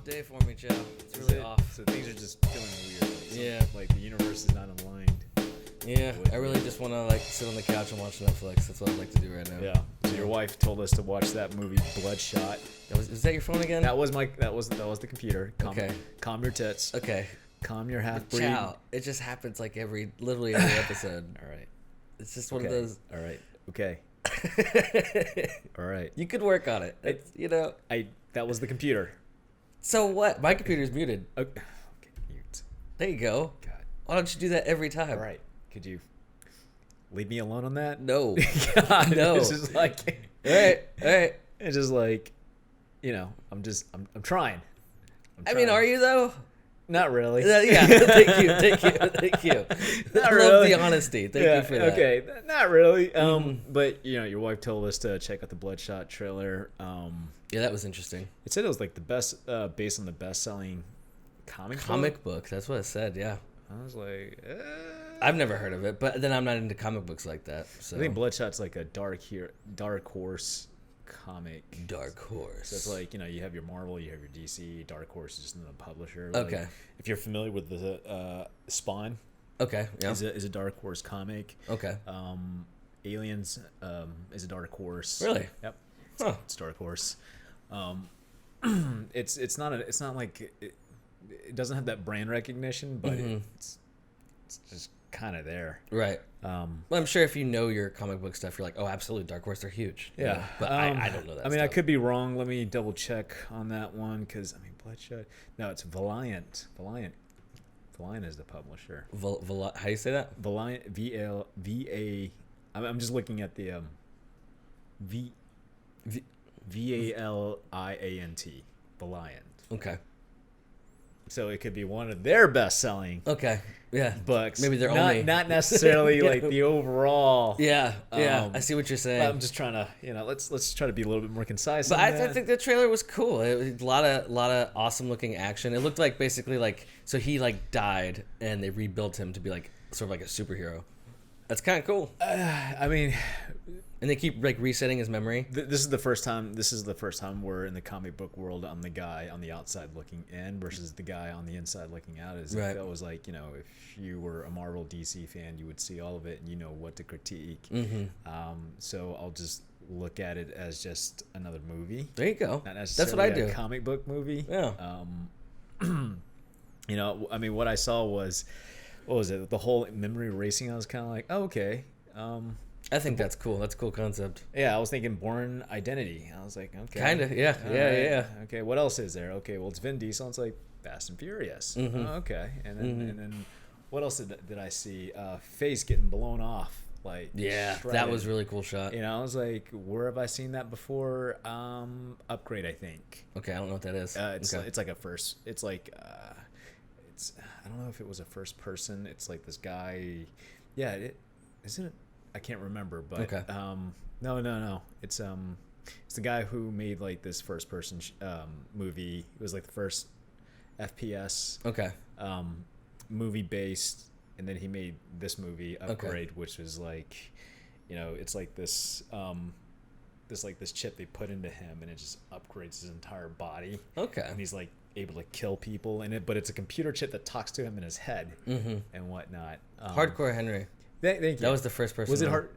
off day for me, Joe. It's really off. So things are just feeling weird. Yeah. Like the universe is not aligned. Yeah, I really just want to like sit on the couch and watch Netflix. That's what I'd like to do right now. Yeah. So your wife told us to watch that movie Bloodshot. Is that your phone again? That was the computer. Okay. Calm your tits. Okay. Calm your half breed. Ciao. It just happens like literally every episode. All right. It's just one of those. All right. Okay. All right. You could work on it. It's, That was the computer. So what? My computer's muted. Okay. Mute. There you go. God. Why don't you do that every time? All right. Could you leave me alone on that? No. God, No. It's just like. All right. It's just like, I'm trying. I mean, are you though? Not really. Yeah. Thank you. Not I love really. the honesty. Thank you for that. Okay, not really. But your wife told us to check out the Bloodshot trailer. Yeah, that was interesting. It said it was like the best, based on the best-selling comic book. That's what it said. Yeah. I was like, I've never heard of it, but then I'm not into comic books like that. So I think Bloodshot's like a dark horse comic. Dark Horse. So it's like, you have your Marvel, you have your DC. Dark Horse is just another publisher. Okay. Like, if you're familiar with the Spawn, Okay. Yeah. is a Dark Horse comic. Okay. Aliens is a Dark Horse. Really? Yep. Huh. It's Dark Horse. It's not like it doesn't have that brand recognition, but it's just kind of there. Right. Well, I'm sure if you know your comic book stuff, you're like, oh, absolutely, Dark Horse, they're huge. Yeah. But I don't know that. I mean, I stuff. could be wrong. Let me double check on that one because Bloodshot. No, it's Valiant. Valiant is the publisher. How do you say that? Valiant. V-A. I'm just looking at the Valiant. Valiant. Okay. So it could be one of their best-selling Okay. Yeah. books. Maybe they're not necessarily like the overall. Yeah. I see what you're saying. I'm just trying to, let's try to be a little bit more concise. But on I that. think the trailer was cool. It was a lot of awesome looking action. It looked like basically like so he like died and they rebuilt him to be like sort of like a superhero. That's kind of cool. I mean, And they keep like resetting his memory. this is the first time. This is the first time we're in the comic book world. I'm the guy on the outside looking in versus the guy on the inside looking out. Right. It was like, if you were a Marvel DC fan, you would see all of it and you know what to critique. So I'll just look at it as just another movie. There you go. Not That's necessarily what I do. a comic book movie. Yeah. I mean, what I saw was, what was it? The whole memory erasing. I was kind of like, oh, okay. I think that's cool. That's a cool concept. Yeah, I was thinking Bourne Identity. I was like, okay. Kind of. Yeah. All Yeah. right. Okay, what else is there? Okay, well, it's Vin Diesel. It's like Fast and Furious. Oh, okay. And then what else did I see? Face getting blown off. Like, Yeah. shredded. That was a really cool shot. I was like, where have I seen that before? Upgrade, I think. Okay. I don't know what that is. It's like a first. It's like I don't know if it was a first person. It's like this guy. Yeah, isn't it? I can't remember, but Okay. No. It's the guy who made like this first person movie. It was like the first FPS Okay. movie based, and then he made this movie Upgrade, which was like, it's like this this chip they put into him, and it just upgrades his entire body. Okay. And he's like able to kill people in it, but it's a computer chip that talks to him in his head and whatnot. Hardcore Henry. Thank you. That was the first person. Was it one.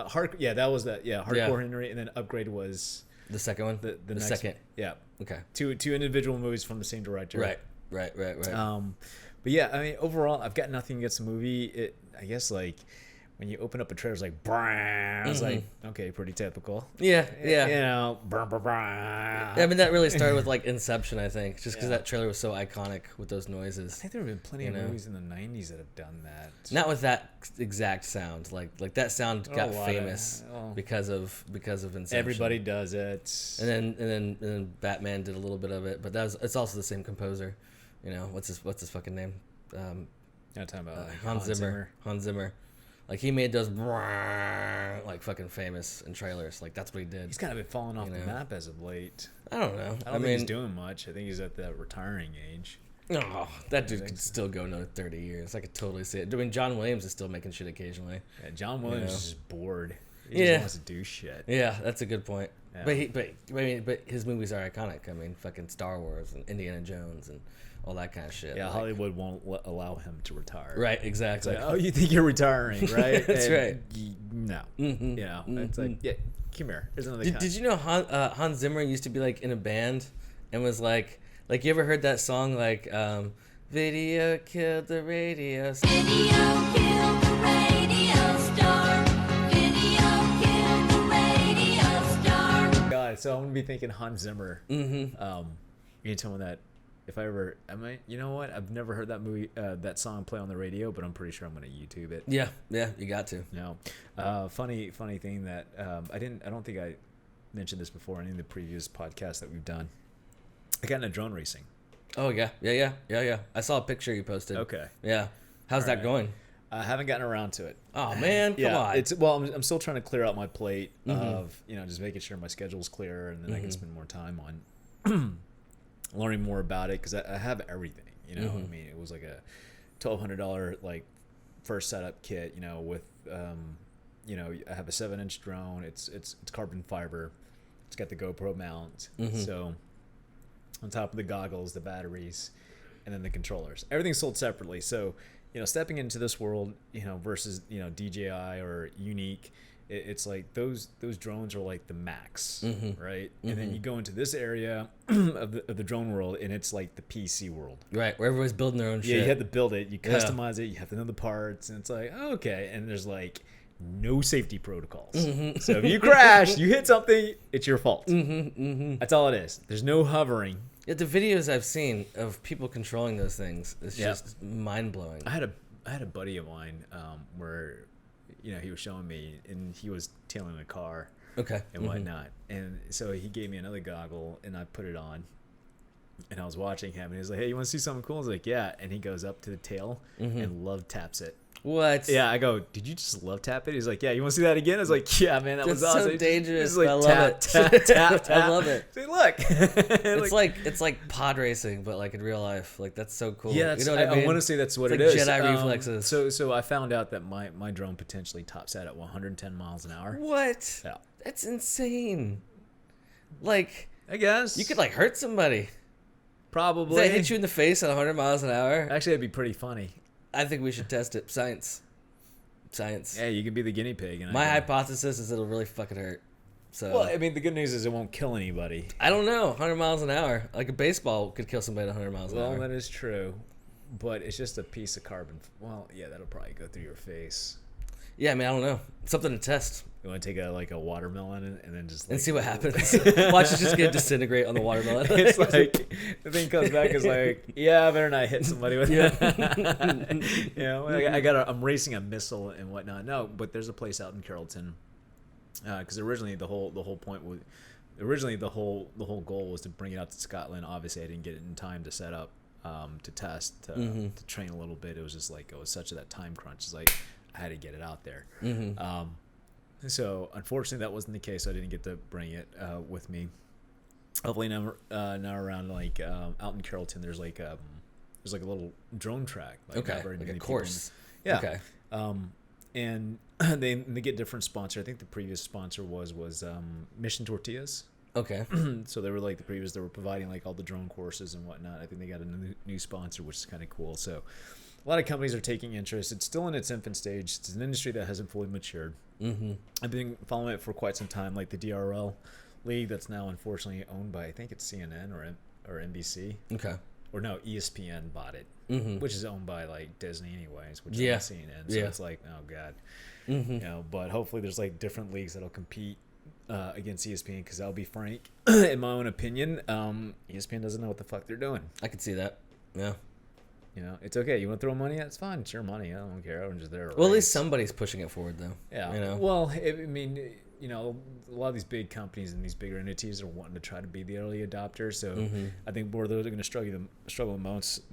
hard? Yeah, that was that. Yeah, Hardcore Yeah. Henry, and then Upgrade was The second one. the next, second. Yeah, Okay. two individual movies from the same director. Right. But yeah, I mean, overall, I've got nothing against the movie. I guess like when you open up a trailer, it's like, brah, it's like, okay, pretty typical. Yeah. Brah, brah, brah. I mean, that really started with like Inception, I think, just because that trailer was so iconic with those noises. I think there have been plenty of movies in the '90s that have done that. Not with that exact sound. Like that sound got a lot famous because of Inception. Everybody does it. And then Batman did a little bit of it, but it's also the same composer. What's his fucking name? Not talking about like Hans Zimmer. Hans Zimmer. Like he made those like fucking famous in trailers. Like that's what he did. He's kind of been falling off the map as of late. I don't know. I don't think he's doing much. I think he's at that retiring age. Oh, that dude could still go another 30 years. I could totally see it. I mean, John Williams is still making shit occasionally. Yeah, John Williams is just bored. He Yeah. just wants to do shit. Yeah, that's a good point. Yeah. But his movies are iconic. I mean, fucking Star Wars and Indiana Jones and all that kind of shit. Yeah, like, Hollywood won't allow him to retire. Right, exactly. It's like, oh, you think you're retiring, right? That's And right. No. Mm-hmm. You know, it's like, yeah, come here. Here's another Did you know Hans Zimmer used to be like in a band and was like you ever heard that song like video killed the radio star. Video killed the radio star. Video killed the radio star. God, so I'm gonna be thinking Hans Zimmer. Mm-hmm. You tell me that if I ever, you know what? I've never heard that movie, that song play on the radio, but I'm pretty sure I'm gonna YouTube it. Yeah, you got to. No, funny thing that I don't think I mentioned this before in any of the previous podcasts that we've done. I got into drone racing. Oh yeah. I saw a picture you posted. Okay. Yeah. How's All that right. going? I haven't gotten around to it. Oh man, come on. It's I'm still trying to clear out my plate of just making sure my schedule's clear, and then I can spend more time on learning more about it because I have everything. I mean, it was like a $1,200 like first setup kit. With I have a 7-inch drone. It's carbon fiber. It's got the GoPro mount. So on top of the goggles, the batteries, and then the controllers. Everything's sold separately. So, stepping into this world, versus, DJI or Unique, it's like those drones are like the max, right? And then you go into this area of the drone world, and it's like the PC world. Right, where everyone's building their own shit. Yeah, you have to build it, you customize it, you have to know the parts, and it's like, okay. And there's like no safety protocols. So if you crash, you hit something, it's your fault. That's all it is. There's no hovering. Yeah, the videos I've seen of people controlling those things is just mind blowing. I had a buddy of mine where he was showing me, and he was tailing a car and whatnot, and so he gave me another goggle, and I put it on, and I was watching him, and he was like, hey, you want to see something cool? I was like, yeah. And he goes up to the tail and love taps it. What? Yeah, I go, did you just love tap it? He's like, yeah, you want to see that again? I was like, yeah, man, that was That's awesome. so dangerous. He's like, I love tap, it. tap. I love it. See, look. It's like pod racing, but like in real life. Like that's so cool. Yeah, you know what I mean? I want to say that's what It's it like is. Jedi reflexes. So I found out that my drone potentially tops out at 110 miles an hour. What? Yeah. That's insane. Like I guess you could like hurt somebody. probably. Does that hit you in the face at 100 miles an hour? Actually, it'd be pretty funny. I think we should test it. Science. Yeah, you can be the guinea pig. And My hypothesis is it'll really fucking hurt. So Well, I mean, the good news is it won't kill anybody. I don't know. 100 miles an hour. Like a baseball could kill somebody at 100 miles an Well, hour. that is true, but it's just a piece of carbon. Well, yeah, that'll probably go through your face. Yeah, I mean, I don't know. Something to test You want to take a watermelon and then just and see what happens. Watch it just get disintegrate on the watermelon. It's like the thing comes back is like, yeah, I better not hit somebody with that. I'm racing a missile and whatnot. No, but there's a place out in Carrollton because originally the whole point was the whole goal was to bring it out to Scotland. Obviously, I didn't get it in time to set up to test to train a little bit. It was just like it was such that time crunch. It's like I had to get it out there. So unfortunately, that wasn't the case. I didn't get to bring it with me. Hopefully now around like out in Carrollton, there's like a little drone track. Like Okay, not very like many a people- course. Yeah. Okay. And they get different sponsor. I think the previous sponsor was Mission Tortillas. Okay. So they were like the previous. They were providing like all the drone courses and whatnot. I think they got a new sponsor, which is kind of cool. So a lot of companies are taking interest. It's still in its infant stage. It's an industry that hasn't fully matured. I've been following it for quite some time, like the DRL league that's now unfortunately owned by, I think it's CNN or NBC. Okay. Or no, ESPN bought it, which is owned by like Disney anyways, which Yeah. is CNN. So it's like, oh god, But hopefully there's like different leagues that'll compete against ESPN because I'll be frank, in my own opinion, ESPN doesn't know what the fuck they're doing. I could see that. Yeah. It's okay. You want to throw money at it? It's fine. It's your money. I don't care. I'm just there. Well, at least somebody's pushing it forward, though. Yeah. Well, I mean, a lot of these big companies and these bigger entities are wanting to try to be the early adopter. So I think where they're going to struggle most,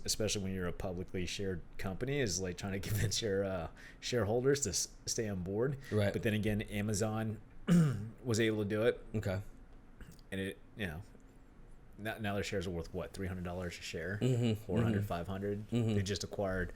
especially when you're a publicly shared company, is like trying to convince your shareholders to stay on board. Right. But then again, Amazon was able to do it. Okay. And it, now their shares are worth what, $300 a share, $400, $500. They just acquired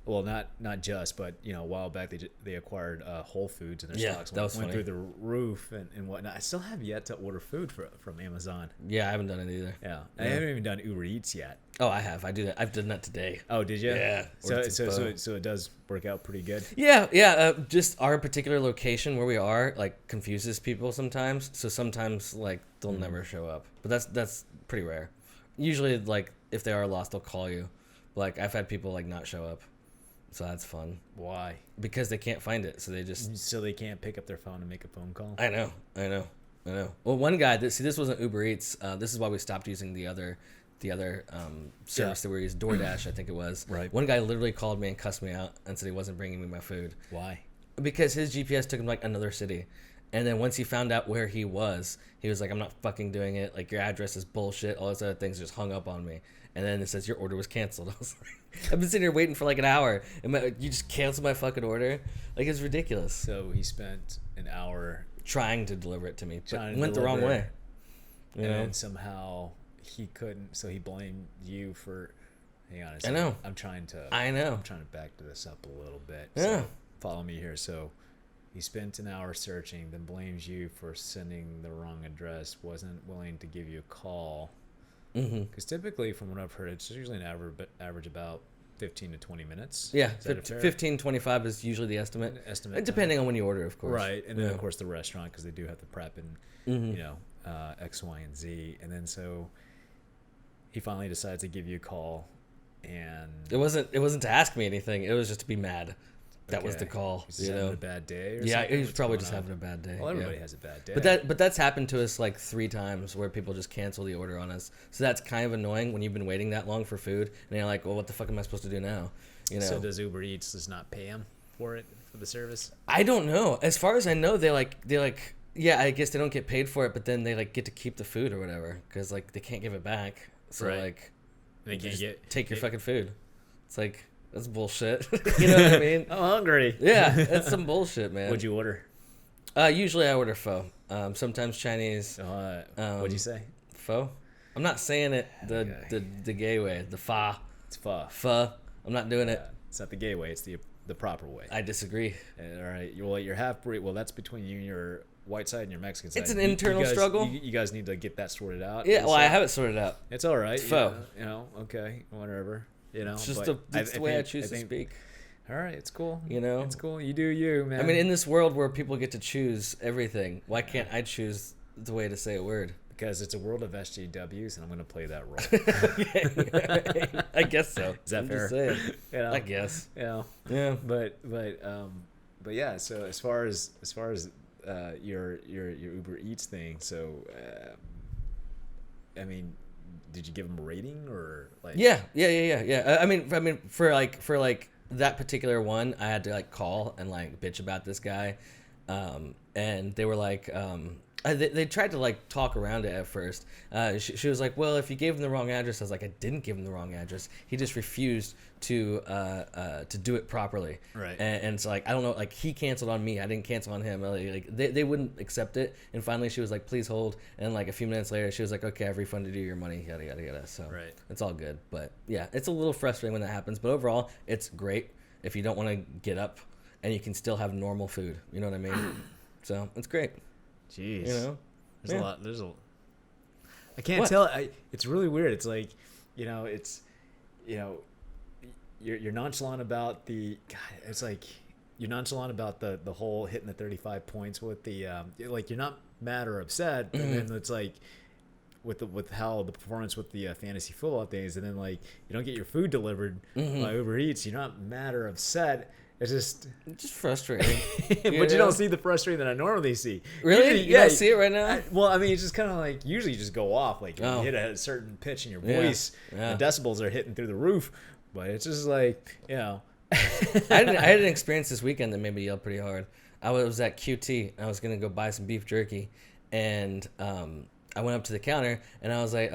well, not just, but a while back they acquired Whole Foods, and their Yeah, stocks that was went funny. through the roof and whatnot. I still have yet to order food from Amazon. Yeah, I haven't done it either. Yeah, I haven't even done Uber Eats yet. Oh, I have. I do that. I've done that today. Oh, did you? Yeah, So ordered some pho. so it does work out pretty good. Yeah. Just our particular location where we are like confuses people sometimes. So sometimes like they'll never show up, but that's pretty rare. Usually, like if they are lost, they'll call you. Like I've had people like not show up, so that's fun Why? because they can't find it. So they just So they can't pick up their phone and make a phone call. I know. Well, one guy. This wasn't Uber Eats. This is why we stopped using the other service that we used, DoorDash, I think it was. Right. One guy literally called me and cussed me out and said he wasn't bringing me my food Why? because his GPS took him like another city, and then once he found out where he was like, "I'm not fucking doing it. Like your address is bullshit." All those other things just hung up on me, and then it says your order was canceled. I was like, I've been sitting here waiting for like an hour, and you just canceled my fucking order. Like it's ridiculous. So he spent an hour Trying to deliver it to me, but Trying to went the wrong deliver way. and You know? then somehow he couldn't, so he blamed you for. Hang on a I second. know. I'm trying to back this up a little bit. Yeah. So follow me here. So he spent an hour searching, then blames you for sending the wrong address, wasn't willing to give you a call. Mm-hmm. Because typically, from what I've heard, it's usually an average about 15 to 20 minutes. Yeah, Is that a fair 15-25 is usually the estimate. estimate? Depending on when you order, of course. Right, and then Yeah. of course the restaurant, because they do have to prep and Mhm. X, Y, and Z, and then so he finally decides to give you a call, and It wasn't to ask me anything. It was just to be mad. That was the okay, call. he's just You having know. a bad day. Or Yeah, something? he was What's probably going just on? having a bad day. Well, everybody yeah. has a bad day. But that's happened to us like 3 times where people just cancel the order on us. So that's kind of annoying when you've been waiting that long for food and you're like, well, what the fuck am I supposed to do now? You know. So does Uber Eats does not pay him for the service? I don't know. As far as I know, they yeah, I guess they don't get paid for it, but then they like get to keep the food or whatever because like they can't give it back. So Right. like They can't just get take your fucking food. It's like that's bullshit. You know what I mean? I'm hungry. Yeah, that's some bullshit, man. What'd you order? Usually I order pho. Sometimes Chinese What'd you say? pho. I'm not saying it the gay way, the fa It's pho. pho. I'm not doing it. It's not the gay way. It's the proper way. I disagree. All right. Well, you're half breed. Well, that's between you and your white side and your Mexican side. It's an internal guys, struggle. You guys need to get that sorted out. Yeah, well, I yourself. have it sorted out. It's all right. Pho. Okay, whatever. It's just but it's the way I think- choose to think- speak. All right, it's cool. You know? It's cool. You do you, man. I mean, in this world where people get to choose everything, why can't I choose the way to say a word? because it's a world of SJWs, and I'm going to play that role. I guess so. Is that I'm fair? just saying. You know? I guess. Yeah. Yeah. But yeah. So as far as your Uber Eats thing, so I mean, did you give them a rating or like? Yeah. I mean, for like that particular one, I had to like call and like bitch about this guy, and they were like, they tried to like talk around it at first. She was like, well, if you gave him the wrong address, I was like, I didn't give him the wrong address. He just refused to do it properly. Right. And it's like, I don't know, like he canceled on me. I didn't cancel on him. Like they wouldn't accept it. And finally she was like, please hold. And like a few minutes later, she was like, okay, I've refunded you your money, yada, yada, yada. So Right. it's all good. But yeah, it's a little frustrating when that happens. But overall, it's great if you don't want to get up and you can still have normal food. You know what I mean? So it's great. Jeez. You know? There's Yeah. a lot. I can't What? tell. It's really weird. It's like, you're nonchalant about the. God, it's like you're nonchalant about the whole hitting the 35 points with the like you're not mad or upset, but then it's like with how the performance with the fantasy football things, and then like you don't get your food delivered by Uber Eats. You're not mad or upset. It's just. It's just frustrating. But you don't see the frustrating that I normally see. Really? Usually, You don't see it right now? well, I mean, it's just kind of like usually you just go off. Like Oh. you hit a certain pitch in your Yeah. voice, Yeah. the decibels are hitting through the roof. But it's just like, I had an experience this weekend that made me yell pretty hard. I was at QT. I was gonna go buy some beef jerky, and I went up to the counter and I was like,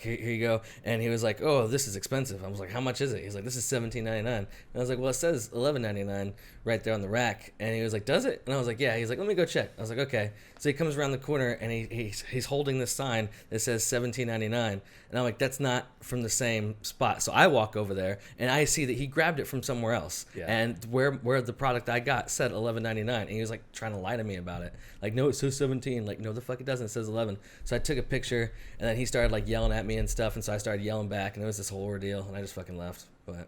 here you go. And he was like, oh, this is expensive. I was like, how much is it? He's like, this is $17.99. And I was like, well, it says $11.99 right there on the rack. And he was like, does it? And I was like, yeah. He's like, let me go check. I was like, okay. So he comes around the corner and he's holding this sign that says $17.99. And I'm like, that's not from the same spot. So I walk over there and I see that he grabbed it from somewhere else. Yeah. And where the product I got said $11.99. And he was like trying to lie to me about it. Like, no, it says 17. Like, no, the fuck it doesn't. It says 11. So I took a picture and then he started like yelling at me and stuff. And so I started yelling back and it was this whole ordeal and I just fucking left. But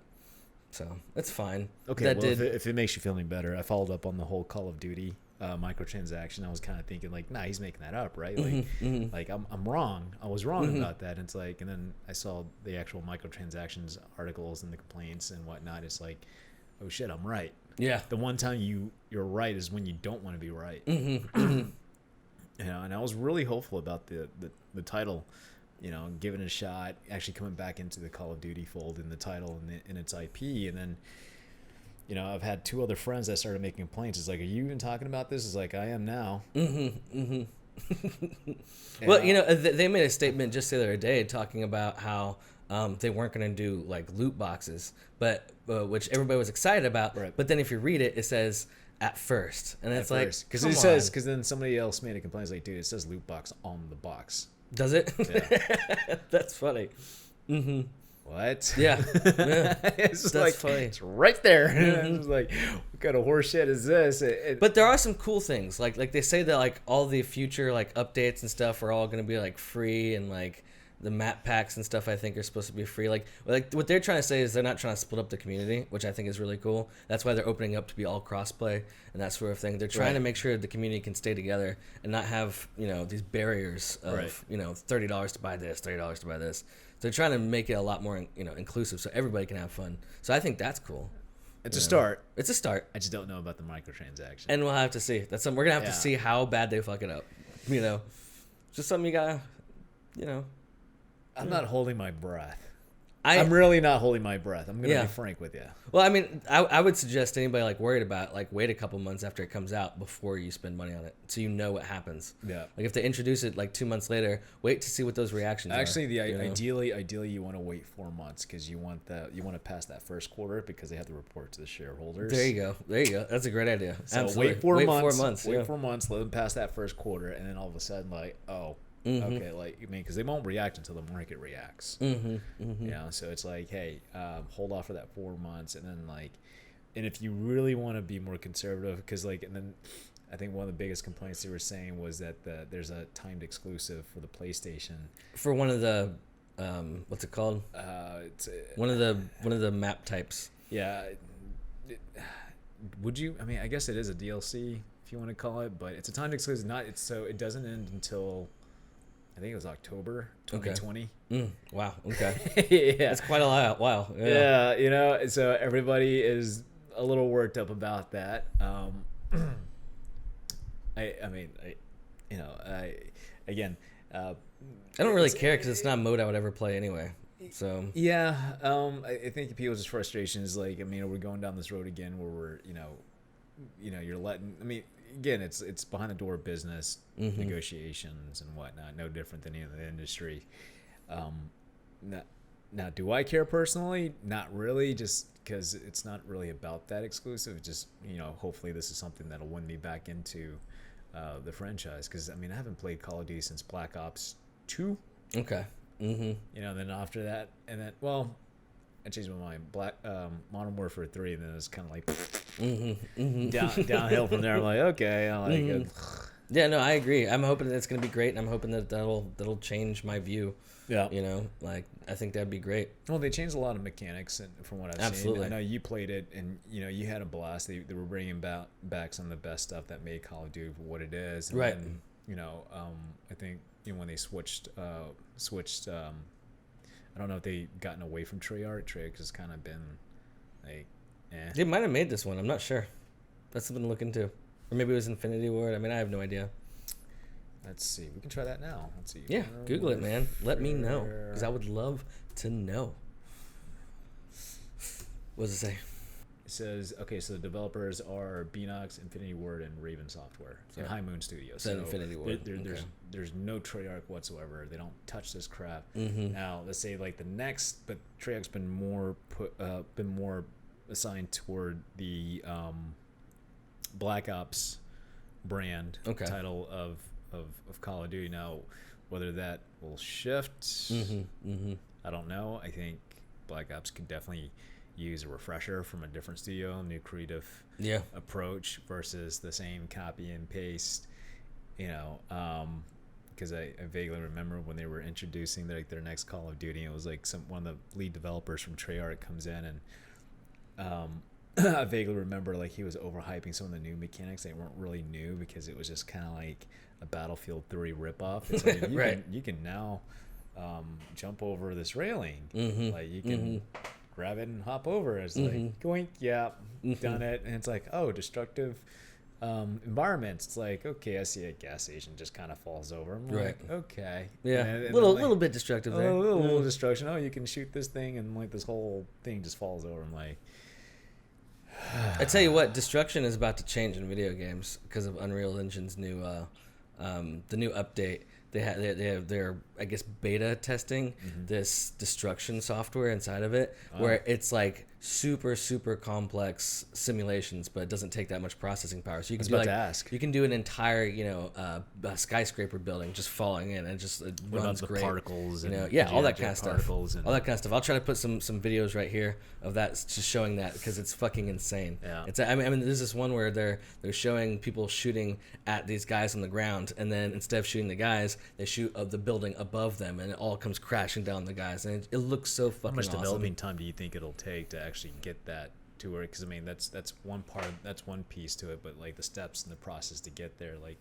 so it's fine. Okay, well, if it makes you feel any better, I followed up on the whole Call of Duty microtransaction. I was kind of thinking like, nah, he's making that up, right? Like, like I'm wrong. I was wrong about that. And it's like, and then I saw the actual microtransactions articles and the complaints and whatnot. It's like, oh shit, I'm right. Yeah. The one time you're right is when you don't want to be right. You know, and I was really hopeful about the title, you know, giving it a shot, actually coming back into the Call of Duty fold in the title and its IP. And then, you know, I've had 2 other friends that started making complaints. It's like, are you even talking about this? It's like, I am now. Well, you know, they made a statement just the other day talking about how they weren't going to do like loot boxes, but which everybody was excited about. Right. But then if you read it, it says at first, and it's like, because it says, because then somebody else made a complaint. It's like, dude, it says loot box on the box. does it? Yeah. That's funny. What? Yeah. It's That's like, funny. it's right there. It's like, what kind of horse shit is this? But there are some cool things. Like they say that like all the future like updates and stuff are all going to be like free, and like the map packs and stuff I think are supposed to be free. Like what they're trying to say is they're not trying to split up the community, which I think is really cool. That's why they're opening up to be all crossplay and that sort of thing. They're trying to make sure the community can stay together and not have, you know, these barriers of, you know, $30 to buy this, $30 to buy this. They're trying to make it a lot more, you know, inclusive so everybody can have fun. So I think that's cool. It's a start. It's a start. I just don't know about the microtransaction. And we'll have to see. That's something we're gonna have to see how bad they fuck it up. You know, just something you gotta, you know. I'm not holding my breath. I'm really not holding my breath. I'm gonna be frank with you. Well, I mean, I would suggest anybody like worried about it, like wait a couple months after it comes out before you spend money on it, so you know what happens. Yeah. Like if they introduce it like 2 months later, wait to see what those reactions Actually, are. ideally you want to wait 4 months because you want to pass that first quarter because they have to report to the shareholders. There you go. That's a great idea. So Absolutely. wait 4 months. 4 months. Wait 4 months. Let them pass that first quarter, and then all of a sudden, like, oh. Okay, like, I mean, because they won't react until the market reacts. You know, so it's like, hey, hold off for that 4 months, and then like, and if you really want to be more conservative, because like, and then I think one of the biggest complaints they were saying was that there's a timed exclusive for the PlayStation For one of the, what's it called? It's One of the map types. yeah. Would you? I mean, I guess it is a DLC if you want to call it, but it's a timed exclusive. So it doesn't end until. I think it was October 2020. Wow. Okay. Yeah. That's quite a while. Wow. Yeah, you know, so everybody is a little worked up about that. Again, I don't really care because it's not a mode I would ever play anyway. So yeah, I think people's frustration is like, I mean, we're going down this road again where we're, you know, you're letting. I mean, again, it's behind the door business negotiations and whatnot, no different than any other industry. Now, do I care personally? Not really, just because it's not really about that exclusive. Just, you know, hopefully this is something that'll win me back into the franchise. Because I mean, I haven't played Call of Duty since Black Ops 2. okay. You know, then after that, and then I changed my mind. Modern Warfare 3, and then it was kind of like downhill from there. I'm like, okay, I like it. Yeah, no, I agree. I'm hoping that it's gonna be great, and I'm hoping that that'll change my view. Yeah. You know, like I think that'd be great. Well, they changed a lot of mechanics, and from what I've Absolutely. seen, I know you played it, and you know you had a blast. They were bringing back some of the best stuff that made Call of Duty for what it is. And Right. Then, you know, I think when they switched. I don't know if they gotten away from Treyarch. Treyarch has kind of been like, They might have made this one. I'm not sure. That's something to look into. Or maybe it was Infinity Ward. I mean, I have no idea. Let's see. We can try that now. Let's see. Yeah, Google it, man. Let me know, because I would love to know. What does it say? It says, okay, so the developers are Beanox, Infinity Ward, and Raven Software, and High Moon Studios. So Infinity Ward. There's no Treyarch whatsoever. They don't touch this crap. Mm-hmm. Now, let's say like the next, but Treyarch's been more assigned toward the Black Ops brand title of Call of Duty. Now, whether that will shift, I don't know. I think Black Ops could definitely use a refresher from a different studio, new creative approach versus the same copy and paste, because I vaguely remember when they were introducing their next Call of Duty, it was like one of the lead developers from Treyarch comes in, and I vaguely remember like he was overhyping some of the new mechanics. They weren't really new because it was just kind of like a Battlefield 3 ripoff. It's like you can now jump over this railing, like you can grab it and hop over. It's like going, done it. And it's like, oh, destructive environments. It's like, okay, I see a gas station just kind of falls over. I'm like, okay, and little bit destructive there. A little destruction. Oh, you can shoot this thing, and like this whole thing just falls over. I'm like, I tell you what, destruction is about to change in video games because of Unreal Engine's new the new update. They have their, I guess, beta testing this destruction software inside of it, where it's like super complex simulations, but it doesn't take that much processing power. So you can you can do an entire skyscraper building just falling in, and just it runs great. Particles, and all that kind of stuff. All that kind of stuff. I'll try to put some videos right here of that, just showing that, because it's fucking insane. Yeah. It's I mean there's this one where they're showing people shooting at these guys on the ground, and then instead of shooting the guys, they shoot of the building above them, and it all comes crashing down the guys, and it looks so fucking awesome. How much developing time do you think it'll take to actually get that to where? Because I mean that's one part, that's one piece to it, but like the steps and the process to get there, like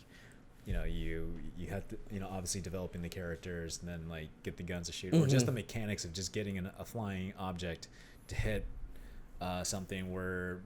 you have to obviously developing the characters, and then like get the guns to shoot, or just the mechanics of just getting a flying object to hit something where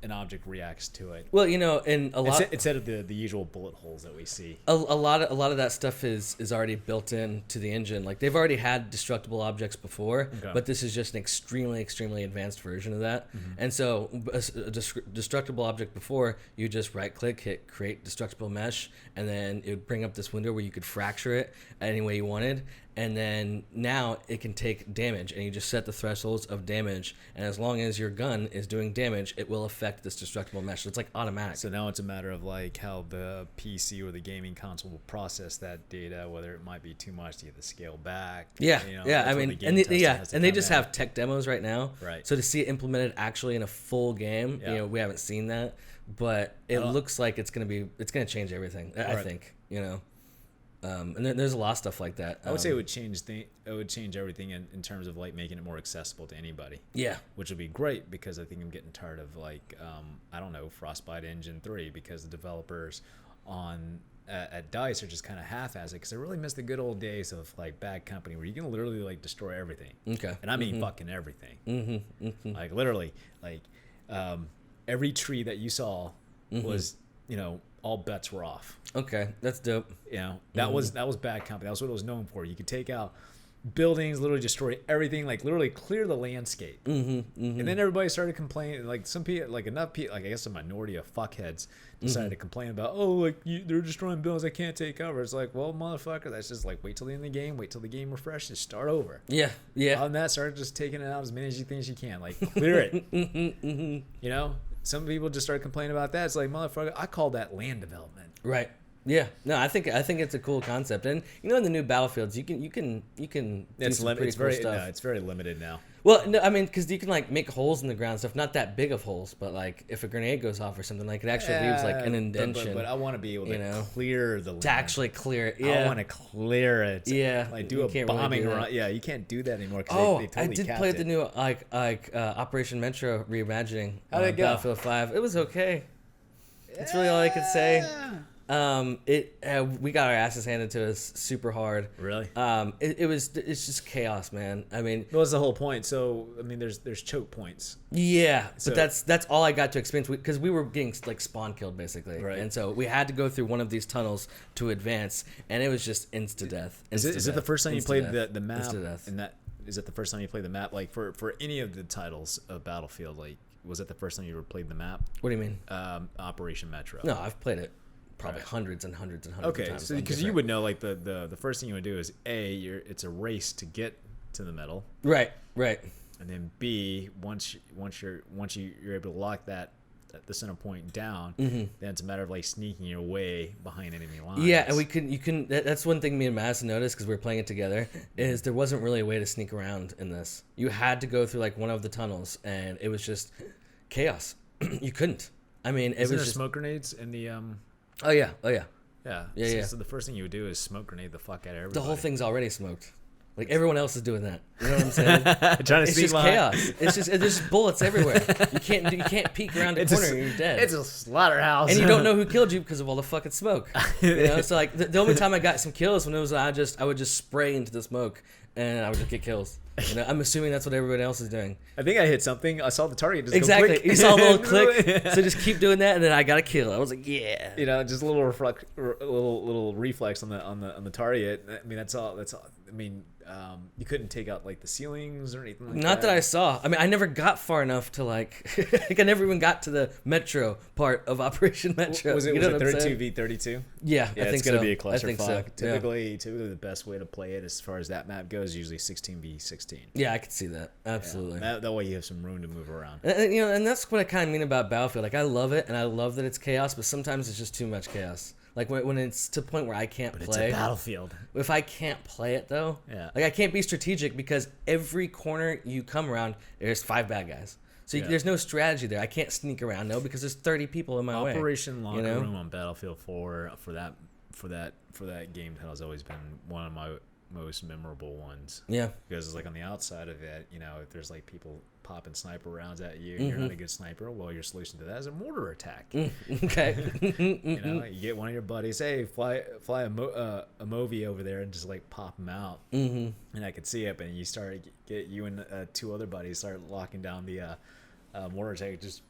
an object reacts to it. Well, in a lot instead of the usual bullet holes that we see. A lot of that stuff is already built in to the engine. Like they've already had destructible objects before, but this is just an extremely advanced version of that. And so a destructible object before, you just right click, hit create destructible mesh, and then it would bring up this window where you could fracture it any way you wanted. And then now it can take damage, and you just set the thresholds of damage, and as long as your gun is doing damage, it will affect this destructible mesh. So it's like automatic. So now it's a matter of like how the PC or the gaming console will process that data, whether it might be too much to get the scale back. I mean, and they just have tech demos right now. Right. So to see it implemented actually in a full game, we haven't seen that, but it looks like it's gonna change everything. I think. And there's a lot of stuff like that. I would say it would change everything in terms of like making it more accessible to anybody. Yeah, which would be great, because I think I'm getting tired of like I don't know, Frostbite Engine 3, because the developers at DICE are just kind of half-assed, because I really miss the good old days of like Bad Company, where you can literally like destroy everything. Okay. And I mean fucking everything. Like literally, like every tree that you saw was all bets were off. Okay, that's dope. That was Bad Company. That was what it was known for. You could take out buildings, literally destroy everything, like literally clear the landscape. And then everybody started complaining. Like some people, like enough people, like I guess a minority of fuckheads decided to complain about, they're destroying buildings, I can't take cover. It's like, well, motherfucker, that's just like wait till the end of the game, wait till the game refreshes, start over. Yeah. On that, start just taking it out as many as you think you can, like clear it. Some people just start complaining about that. It's like, motherfucker, I call that land development. Right. Yeah. No, I think it's a cool concept, and in the new Battlefields, you can do some pretty cool stuff. No, it's very limited now. Well, no, I mean, because you can like make holes in the ground and stuff, not that big of holes, but like if a grenade goes off or something, like it actually leaves like an indentation. But I want to be able to clear the land. To actually clear it. Yeah. I want to clear it. Yeah. Like do a bombing run. Yeah, you can't do that anymore. They totally I did play the new Operation Metro reimagining. How'd it go? Battlefield 5. It was okay. That's really all I could say. We got our asses handed to us super hard. Really? It's just chaos, man. I mean, what was the whole point? So I mean, there's choke points. Yeah, but that's all I got to experience, because we were getting like spawn killed basically, right? And so we had to go through one of these tunnels to advance, and it was just insta death. Is it the first time you played the map? Insta death. And is it the first time you played the map? Like for any of the titles of Battlefield, like was that the first time you ever played the map? What do you mean? Operation Metro. No, I've played it probably Right. hundreds and hundreds and hundreds of Okay, times. so on because you different- would know, like the first thing you would do is it's a race to get to the medal, Right, right. and then B, once you're able to lock the center point down, then it's a matter of like sneaking your way behind enemy lines. Yeah, and you can. That's one thing me and Madison noticed because we were playing it together. Is there wasn't really a way to sneak around in this. You had to go through like one of the tunnels, and it was just chaos. You couldn't. I mean, it Isn't was there just. smoke grenades in the Oh yeah, oh yeah. Yeah. Yeah, so, yeah. So the first thing you would do is smoke grenade the fuck out of everybody. The whole thing's already smoked. Like everyone else is doing that. You know what I'm saying? Trying to It's sneak just behind. chaos. It's just there's just bullets everywhere. You can't peek around the corner and you're dead. It's a slaughterhouse. And you don't know who killed you because of all the fucking smoke. You know, so like the only time I got some kills when it was I would just spray into the smoke and I would just get kills. You know, I'm assuming that's what everybody else is doing. I think I hit something. I saw the target just go Exactly. click. You saw a little click, so just keep doing that, and then I got a kill. I was like, yeah. You know, just a little little reflex on the target. I mean, that's all. I mean, you couldn't take out like the ceilings or anything like that. Not that I saw. I mean, I never got far enough to like I never even got to the Metro part of Operation Metro. Was it You know what I'm 32 saying? v 32? Yeah, Yeah, I think it's gonna so. be a I clusterfuck. think so. Yeah. Typically, the best way to play it as far as that map goes is usually 16 v 16. Yeah, I could see that. Absolutely. That way you have some room to move around. And, you know, and that's what I kind of mean about Battlefield. Like, I love it, and I love that it's chaos, but sometimes it's just too much chaos. Like when it's to the point where I can't But play. it's a battlefield. If I can't play it though, Yeah. like I can't be strategic because every corner you come around, there's 5 bad guys. So Yeah. there's no strategy there. I can't sneak around, no, because there's 30 people in my way. Operation Locker you know? Room on Battlefield 4 for that game has always been one of my most memorable ones. Yeah. Because it's like on the outside of it, you know, if there's like people popping sniper rounds at you, and you're not a good sniper. Well, your solution to that is a mortar attack. Okay. You know, you get one of your buddies, hey, fly a Movi over there and just like pop them out. And I could see it, and you start get you and 2 other buddies start locking down the mortar attack, just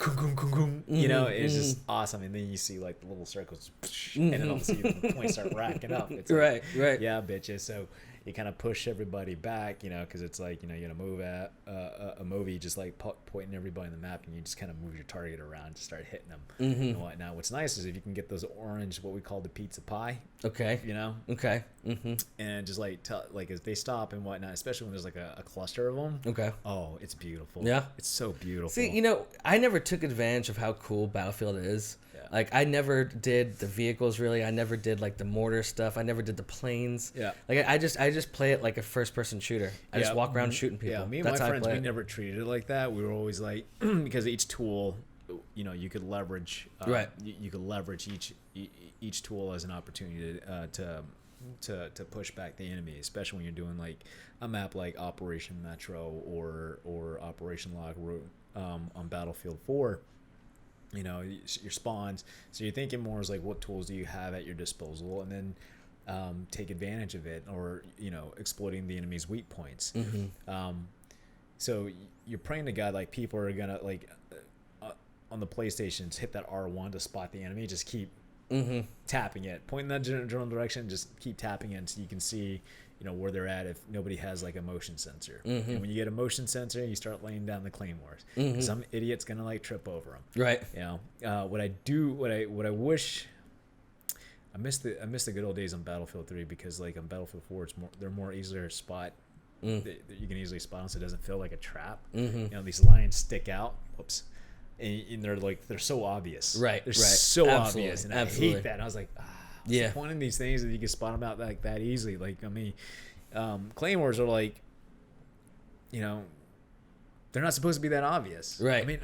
you know, it's just awesome. And then you see like the little circles, and then all of a sudden the points start racking up. It's like, Right. yeah, bitches. So you kind of push everybody back, you know, because it's like, you know, you're gonna move at a movie, just like pointing everybody on the map, and you just kind of move your target around to start hitting them and whatnot. What's nice is if you can get those orange, what we call the pizza pie, Okay. you know, Okay. and just like like as they stop and whatnot, especially when there's like a cluster of them. Okay. Oh, it's beautiful. Yeah. It's so beautiful. See, you know, I never took advantage of how cool Battlefield is. Yeah. Like, I never did the vehicles really. I never did like the mortar stuff. I never did the planes. Yeah. Like, I just play it like a first-person shooter. I just walk around shooting people. Yeah, me and That's my how I friends, play we it. never treated it like that. We were always like, because each tool, you know, you could leverage. Right. You could leverage each tool as an opportunity to push back the enemy, especially when you're doing like a map like Operation Metro or Operation Locker Room on Battlefield 4. You know, your spawns. So you're thinking more as like, what tools do you have at your disposal, and then take advantage of it, or you know, exploiting the enemy's weak points. So you're praying to God like people are gonna like on the PlayStations hit that R1 to spot the enemy. Just keep tapping it, pointing that general direction. Just keep tapping it so you can see, you know, where they're at if nobody has like a motion sensor. And when you get a motion sensor, you start laying down the claymores. Some idiot's gonna like trip over them. Right. You know, what I wish. I miss the good old days on Battlefield 3 because like on Battlefield 4, they're more easier to spot. You can easily spot them, so it doesn't feel like a trap. You know, these lines stick out. Whoops. And they're so obvious. Right, They're right. so Absolutely, obvious, and absolutely. I hate that. And I was like, what's Yeah. the point in these things that you can spot them out like that easily? Like, I mean, claymores are like, you know, they're not supposed to be that obvious. Right. I mean,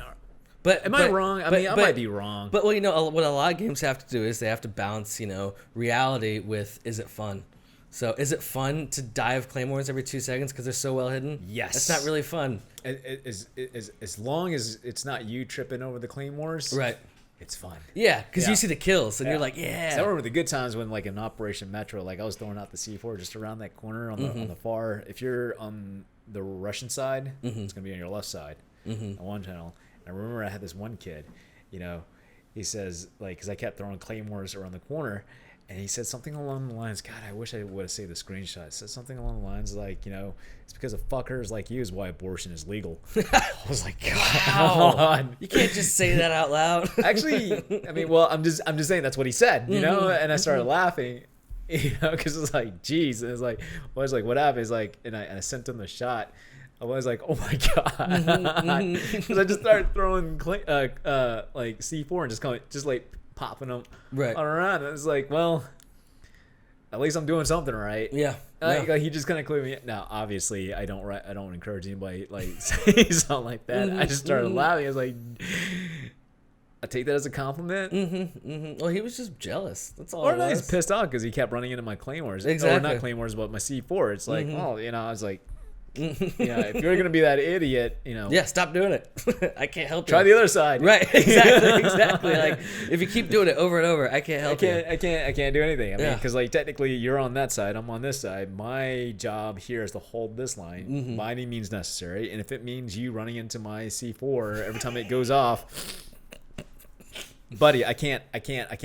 But am I wrong? I mean, I might be wrong. But well, you know, what a lot of games have to do is they have to balance, you know, reality with is it fun. So is it fun to die of claymores every 2 seconds because they're so well hidden? Yes. That's not really fun. As long as it's not you tripping over the claymores, Right. it's fun. Yeah, because Yeah. you see the kills and you're like, So yeah. I remember the good times when, like, in Operation Metro, like, I was throwing out the C4 just around that corner on the far. If you're on the Russian side, it's gonna be on your left side on one channel. And I remember I had this one kid, you know, he says, like, because I kept throwing claymores around the corner, And he said something along the lines, God, I wish I would have saved the screenshot. It said something along the lines like, it's because of fuckers like you is why abortion is legal. I was like, come on. You can't just say that out loud. Actually, I mean, well, I'm just saying that's what he said, and I started laughing, because it's like, geez. And it's like, well, I was like, what happened? It's like, and I sent him the shot. I was like, oh my God. Because I just started throwing like C4 and just like popping them Right. around. And it's like, well, at least I'm doing something right. Yeah. Like, he just kind of cleared me. Now, obviously, I don't encourage anybody like say something like that. I just started laughing. I was like, I take that as a compliment. Well, he was just jealous. That's all. Or it no, was. he's pissed off because he kept running into my claymores. Or Exactly. not claymores, but my C4. It's like, well, I was like, if you're gonna be that idiot, Yeah, stop doing it. I can't help you. try the other side. Right, exactly. Like if you keep doing it over and over, I can't help you. I can't do anything. I mean, Yeah. because like technically you're on that side, I'm on this side. My job here is to hold this line by any means necessary, and if it means you running into my C4 every time it goes off, buddy, I can't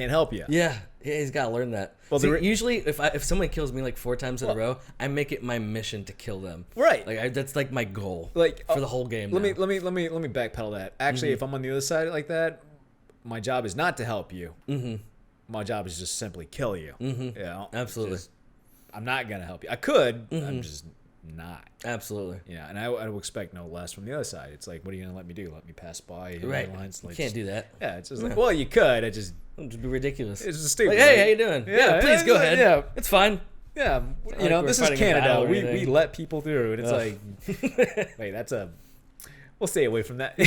help you. Yeah, he's got to learn that. Well, See, usually if someone kills me like 4 times in a row, I make it my mission to kill them. Right. Like that's like my goal. Like for the whole game. Let now. me backpedal that. Actually, if I'm on the other side like that, my job is not to help you. My job is just simply kill you. Absolutely. I'm not gonna help you. I could. I'm just not. Absolutely. Yeah, and I would expect no less from the other side. It's like, what are you gonna let me do? Let me pass by? hit Right. Lines? You Like, can't do that. Yeah, it's just like, well, you could. It just It'd just be ridiculous. it's just stupid. Like, hey, right? how you doing? Yeah, Please go ahead. Yeah, It's fine. yeah. like You know, we're this is fighting a battle Canada. or We anything. let people through, and it's Ugh. like, wait, that's a. We'll stay away from that.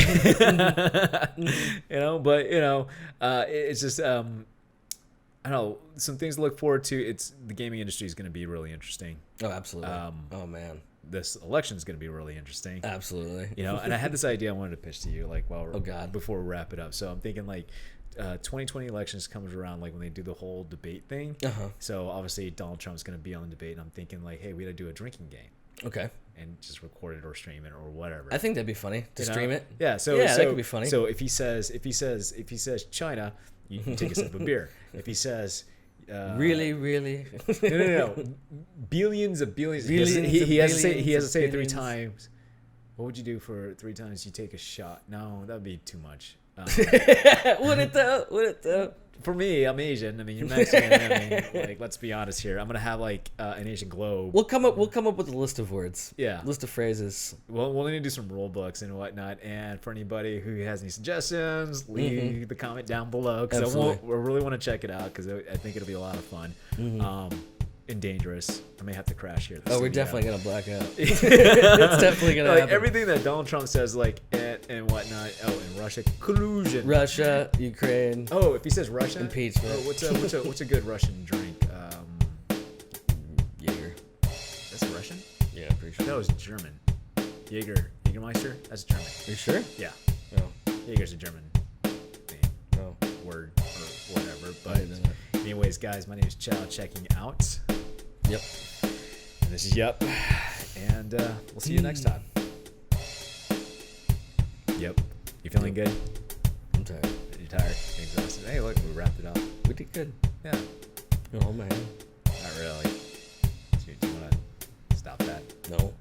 But it's just I don't know, some things to look forward to. It's the gaming industry is going to be really interesting. Oh, absolutely. Oh man. This election is going to be really interesting. Absolutely. And I had this idea I wanted to pitch to you, like, Oh, God. before we wrap it up. So I'm thinking, like, 2020 elections comes around, like when they do the whole debate thing. So obviously Donald Trump's going to be on the debate, and I'm thinking, like, hey, we got to do a drinking game Okay. and just record it or stream it or whatever. I think that'd be funny to You know? stream it. Yeah. So that could be funny. So if he says China, you can take a sip of beer. If he says Really. no. Billions of billions. He has to say it 3 times. What would you do for 3 times? You take a shot. No, that would be too much. Would it though? For me, I'm Asian. I mean, you're Mexican. I mean, like, let's be honest here. I'm gonna have like an Asian globe. We'll come up with a list of words. Yeah. List of phrases. We'll need to do some rule books and whatnot. And for anybody who has any suggestions, leave the comment down below, because I really want to check it out, because I think it'll be a lot of fun. And dangerous. I may have to crash here. Oh, we're definitely gonna black out. It's definitely gonna like happen. everything that Donald Trump says, like and whatnot. Oh, and Russia collusion. Russia, Ukraine. Oh, if he says Russia, Impeachment. Oh, what's a good Russian drink? Jaeger. That's Russian. Yeah, I'm pretty sure. That was German. Jägermeister. That's German. You sure? Yeah, No. Jaeger's a German No. word or whatever. I But didn't know that. anyways, guys, my name is Chow. Checking out. Yep. And this is Yup. And we'll see you next time. Yep. You feeling good? I'm tired. You're tired? Exhausted? Hey, look, we wrapped it up. We did good. Yeah. You hold my hand. Not really. Do you want to stop that? No.